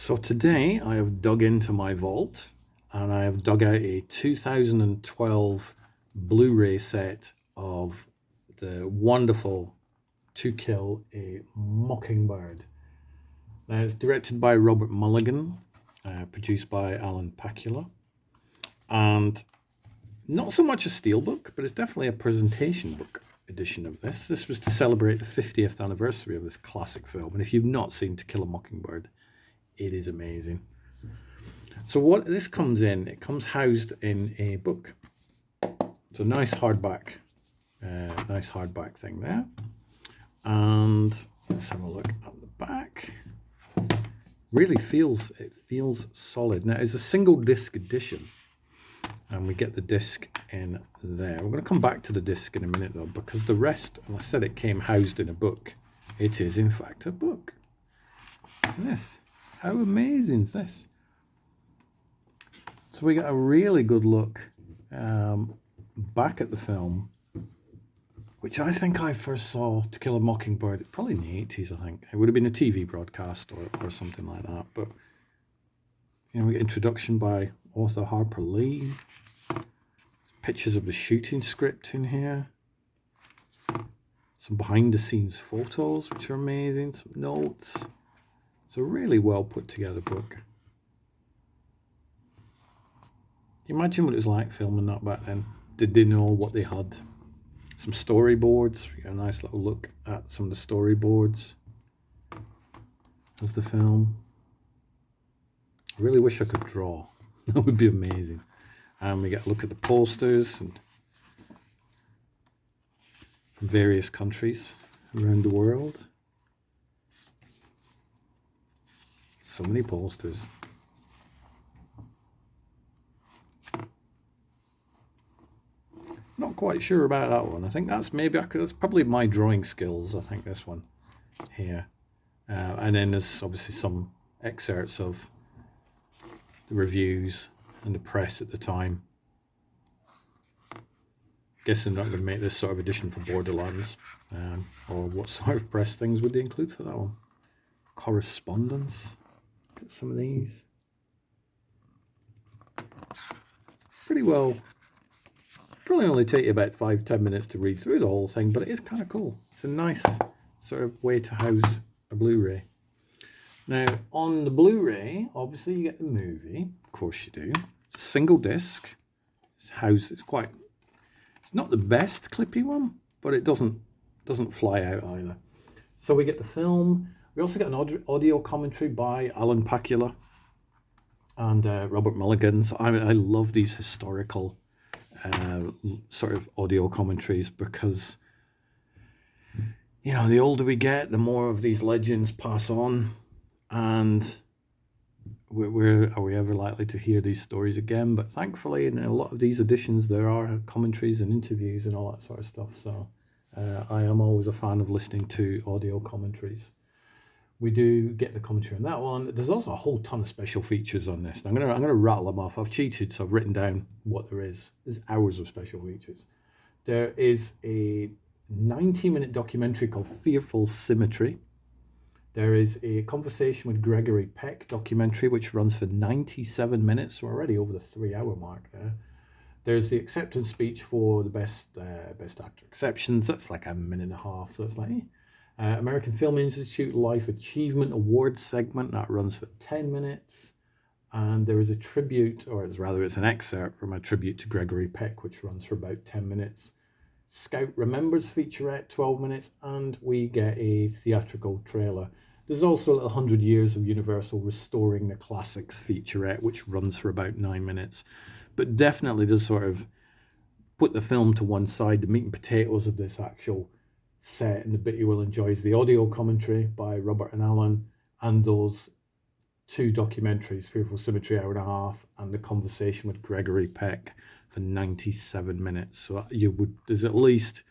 So today I have dug into my vault and I have dug out a 2012 Blu-ray set of the wonderful To Kill a Mockingbird. Now it's directed by Robert Mulligan, produced by Alan Pakula, and not so much a steelbook, but it's definitely a presentation book edition of this. This was to celebrate the 50th anniversary of this classic film, and if you've not seen To Kill a Mockingbird, it is amazing. So what this comes in, it comes housed in a book. It's a nice hardback thing there. And let's have a look at the back. Really feels solid. Now it's a single disc edition, and we get the disc in there. We're going to come back to the disc in a minute though, because the rest, and I said it came housed in a book. It is in fact a book. Look at this. How amazing is this? So we got a really good look back at the film, which I think I first saw To Kill a Mockingbird probably in the 80s, I think. It would have been a TV broadcast or something like that. But, you know, we get introduction by author Harper Lee. Pictures of the shooting script in here. Some behind-the-scenes photos, which are amazing. Some notes. It's a really well put together book. Can you imagine what it was like filming that back then? Did they know what they had? Some storyboards. We get a nice little look at some of the storyboards of the film. I really wish I could draw. That would be amazing. And we get a look at the posters and from various countries around the world. So many posters. Not quite sure about that one. I think that's that's probably my drawing skills. I think this one here. And then there's obviously some excerpts of the reviews and the press at the time. Guessing they're not going to make this sort of edition for Borderlands. Or what sort of press things would they include for that one? Correspondence. Look at some of these. Pretty well. Probably only take you about 5-10 minutes to read through the whole thing, but it is kind of cool. It's a nice sort of way to house a Blu-ray. Now, on the Blu-ray, obviously you get the movie. Of course you do. It's a single disc. It's not the best clippy one, but it doesn't fly out either. So we get the film. We also get an audio commentary by Alan Pakula and Robert Mulligan. So I love these historical sort of audio commentaries because, you know, the older we get, the more of these legends pass on, and are we ever likely to hear these stories again? But thankfully, in a lot of these editions, there are commentaries and interviews and all that sort of stuff. So I am always a fan of listening to audio commentaries. We do get the commentary on that one. There's also a whole ton of special features on this. I'm gonna rattle them off. I've cheated, so I've written down what there is. There's hours of special features. There is a 90-minute documentary called Fearful Symmetry. There is a conversation with Gregory Peck documentary, which runs for 97 minutes, so already over the 3-hour mark there. There's the acceptance speech for the best actor exceptions. That's like a minute and a half, so it's like... American Film Institute Life Achievement Awards segment that runs for 10 minutes, and there is a tribute, or it's an excerpt from a tribute to Gregory Peck, which runs for about 10 minutes. Scout Remembers featurette, 12 minutes, and we get a theatrical trailer. There's also a little 100 Years of Universal Restoring the Classics featurette, which runs for about 9 minutes, but definitely does sort of put the film to one side. The meat and potatoes of this actual set and the bit you will enjoy is the audio commentary by Robert and Alan, and those two documentaries, Fearful Symmetry, hour and a half, and the conversation with Gregory Peck for 97 minutes. So there's at least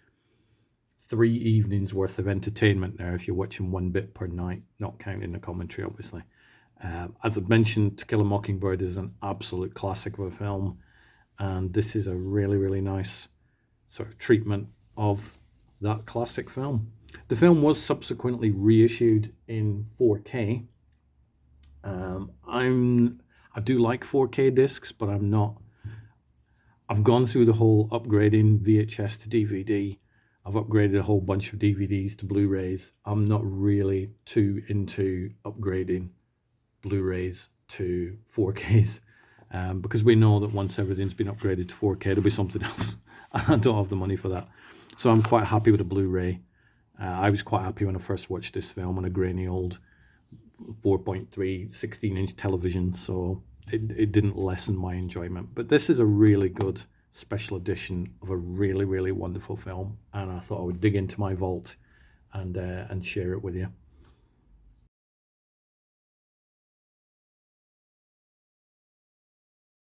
3 evenings worth of entertainment there if you're watching one bit per night, not counting the commentary, obviously. As I've mentioned, To Kill a Mockingbird is an absolute classic of a film, and this is a really, really nice sort of treatment of that classic film. The film was subsequently reissued in 4K I do like 4K discs, but I'm not. I've gone through the whole upgrading VHS to DVD. I've upgraded a whole bunch of DVDs to Blu-rays. I'm not really too into upgrading Blu-rays to 4Ks, because we know that once everything's been upgraded to 4K, there'll be something else. I don't have the money for that. So I'm quite happy with a Blu-ray. I was quite happy when I first watched this film on a grainy old 4.3 16-inch television, so it didn't lessen my enjoyment. But this is a really good special edition of a really, really wonderful film, and I thought I would dig into my vault and share it with you.